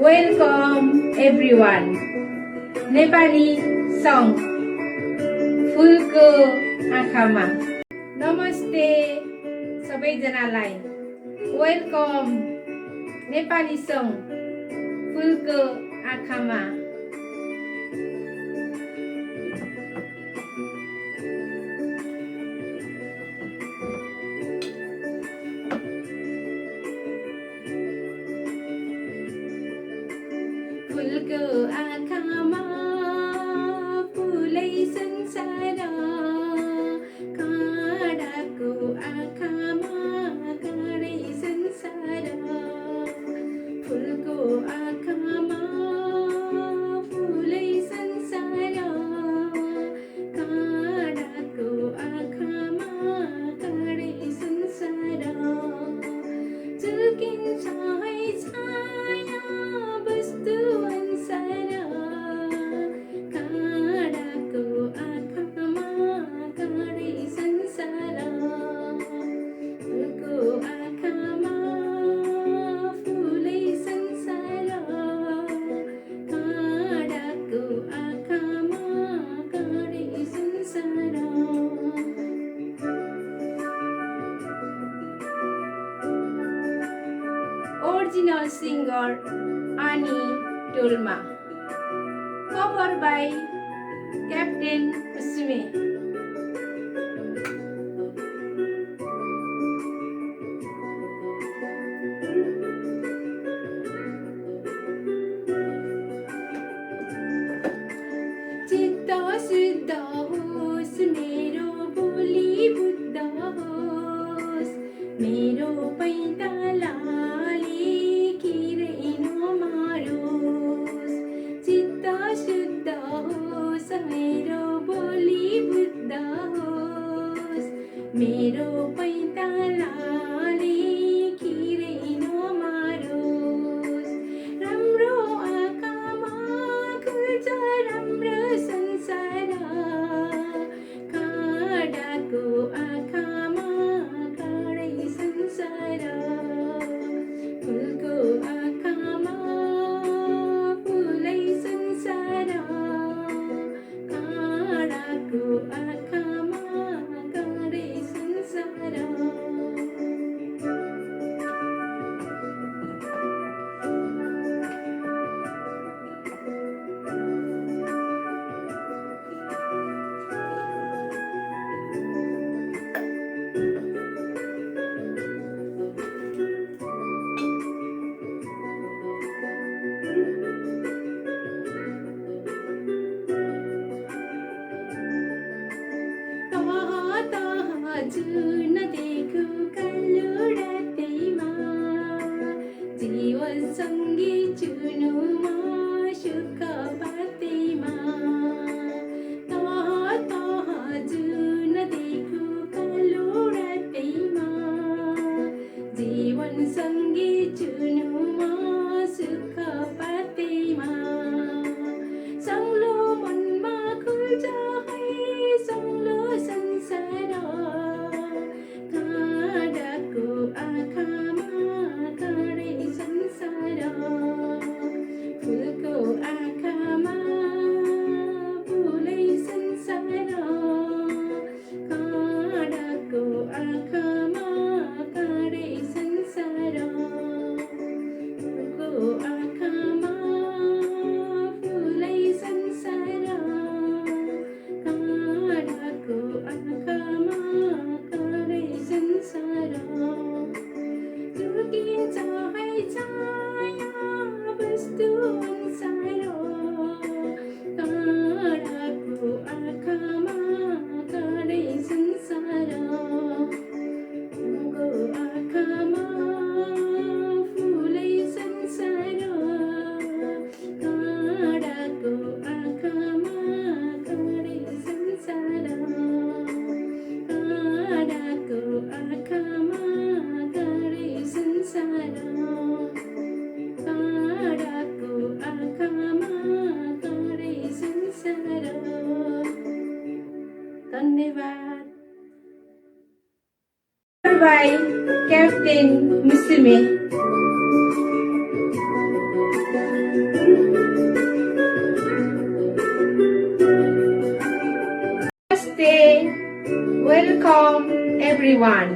Welcome everyone. Nepali song फुलको आँखामा। नमस्ते सबैजनालाई। वेलकम नेपाली सङ फुलको आँखामा। फुलको आँखामा फुलै संसार, काँडाको आँखामा काँडै संसार। फुलको आँखामा फुलै संसार, काँडाको आँखामा काँडै संसार। झुल्किन्छ है छाया वस्तु अनुसार, काँडाको आँखामा काँडै संसार। फुलको आँखामा फुलै संसार, काँडाको आँखामा काँडै संसार। Original singer Ani Tolma. Cover by Captain Usme. चित्त शुद्ध होस् मेरो बोली बुद्ध होस्, मेरो पैतालाले किरै नमारोस्। चित्त शुद्ध होस् मेरो बोली बुद्ध होस्, मेरो पैतालाले किरै नमारोस्। राम्रो आँखामा खुल्छ राम्रो संसार, काँडाको आँखामा काँडै संसार। फुलको आँखामा फुलै संसार, काँडाको आँखामा काँडै संसार। जुन देखु कालो रातैमा, जीवन सँगै चुनुमा सुख बाटैमा। जुन देखु कालो रातैमा, जीवन सँगै चुनुमा सुख बाटैमा। सङ्लो मनमा खुल्छ है सङ्लो संसार, काँडाको आँखामा काँडै संसार। फुलको आँखामा फुलै संसार, काँडाको आँखामा काँडै संसार। फुलको आँखामा फुलै संसार, काँडाको आँखामा काँडै संसार। झुल्किन्छ है छाया वस्तु अनुसार, काँडाको आँखामा काँडै संसार। फुलको आँखामा फुलै संसार, काँडाको आँखामा काँडै संसार। काँडाको आँखामा काँडै संसार, काँडाको आँखामा काँडै संसार। धन्यवाद। By captain Musume. everyone.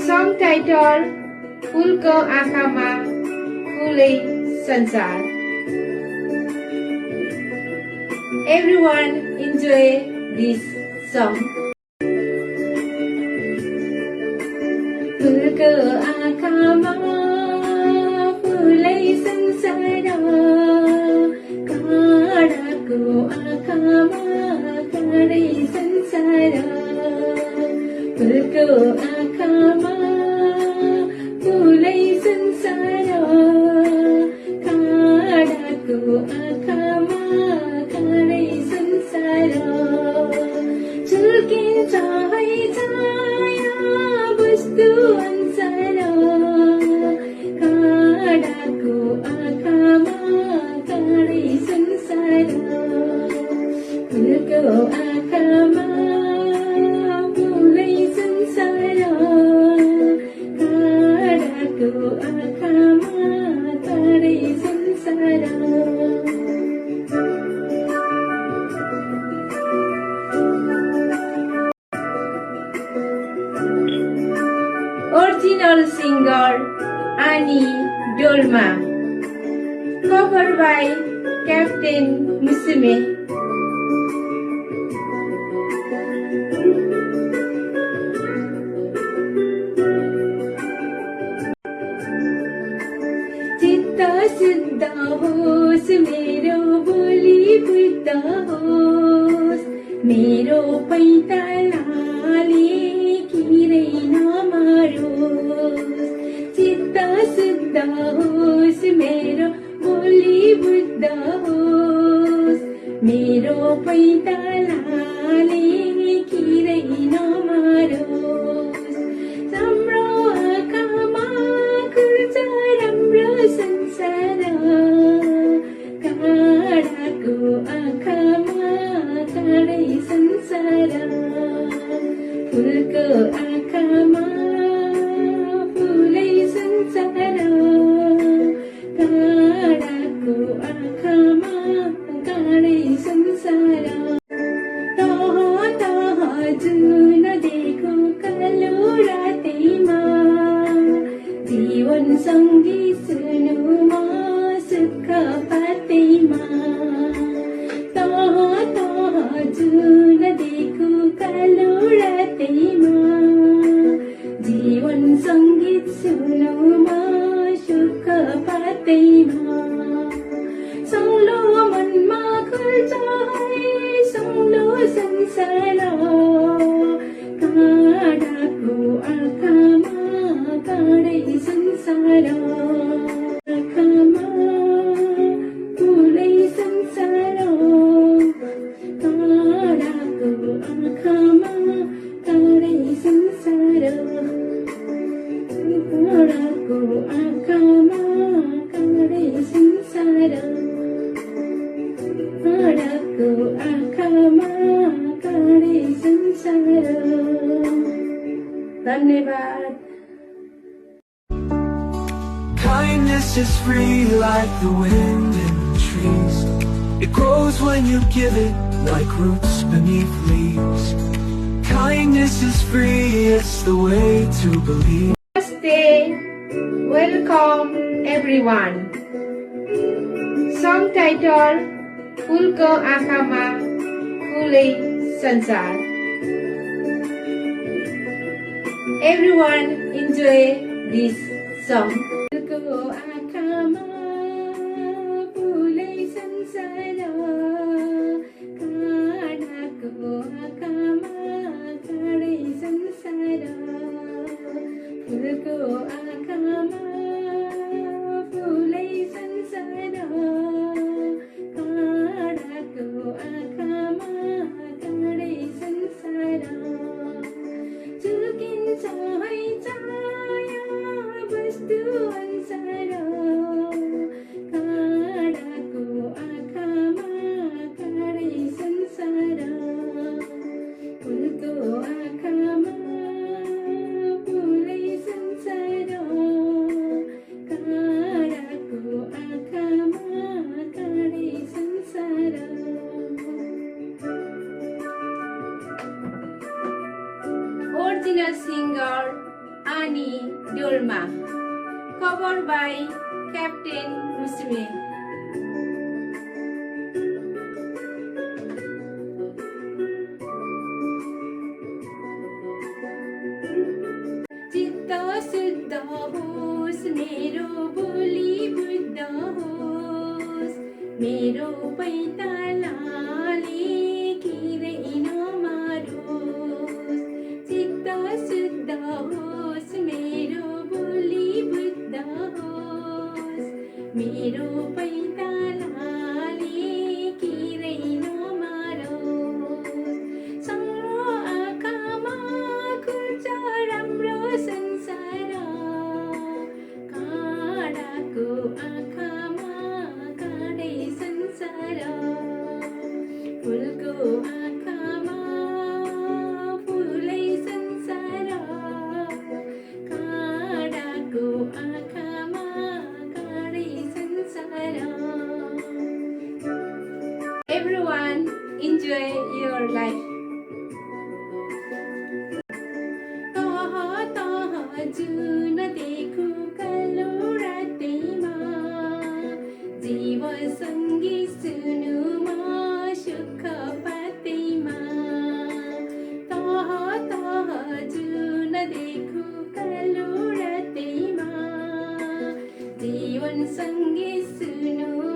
Song title फूलको आँखामा फुलै संसार. Everyone enjoy this song. फूलको आँखामा फुलै संसार, काँडाको आँखामा काँडै संसार. फूलको आँखामा फुलै संसार, काँडाको आँखामा काँडै संसार. झुल्किन्छ है छाया वस्तु अनुसार, काँडाको आँखामा काँडै संसार. फुलको आँखामा फुलै संसार, काँडाको आँखामा काँडै संसार. Original singer Annie Dolma, cover by Captain Musume. चित्त शुद्ध होस् मेरो बोली बुद्ध होस्, मेरो पैतालाले किरै नमारोस्. चित्त शुद्ध होस् मेरो बोली बुद्ध होस्, मेरो पैतालाले किरै नमारोस्. राम्रो आँखामा खुल्छ राम्रो संसार, काँडाको आँखामा काँडै संसार. फुलको आँखामा फुलै संसार, काँडाको आँखामा काँडै संसार. तह तह जुन देखो कालो रातैमा, जीवन सङ्गीत सुनुमा सुख पातैमा. तह तह जुन देखो कालो रातैमा, जीवन सङ्गीत सुनुमा सुख पातैमा. सौलो मनमा खुल्छ है सौलो संसार, काँडाको आँखामा काँडै संसार. आँखामा फुलै संसार, काँडाको आँखामा काँडै संसार. काँडाको आँखामा काँडै संसार, काँडाको आँखामा काँडै संसार. धन्यवाद. Kindness is free like the wind in the trees. It grows when you give it like roots beneath leaves. Kindness is free, it's the way to believe. Namaste. Welcome everyone. Song title फूलको आँखामा फुलै संसार. Everyone enjoy this song. फूलको आँखामा फुलै संसार, काँडाको आँखामा काँडै संसार. फूलको आँखामा फुलै संसार, काँडाको आँखामा काँडै संसार. झुल्किन्छ है छाया वस्तु अनुसार, काँडाको आँखामा काँडै संसार. फुलको आँखामा फुलै संसार, काँडाको आँखामा काँडै संसार. covered by Captain Musme. चित्त शुद्ध होस् मेरो बोली बुद्ध होस् मेरो पैतालाले किरै नमारोस् चित्त शुद्ध होस् मेरो बोली बुद्ध होस् मेरो पैतालाले किरै नमारोस् सानो आँखामा खुल्छ राम्रो संसार काँडाको आँखामा काँडै संसार फुलको आँखामा फुलै संसार काँडाको आँखामा काँडै संसार Everyone enjoy your life. तह तह जुन देखु कालो रातैमा जीव सङ्गी सुनुमा सुख पातैमा तह तह जुन देखु कालो रातैमा जीवन सङ्गी सुनु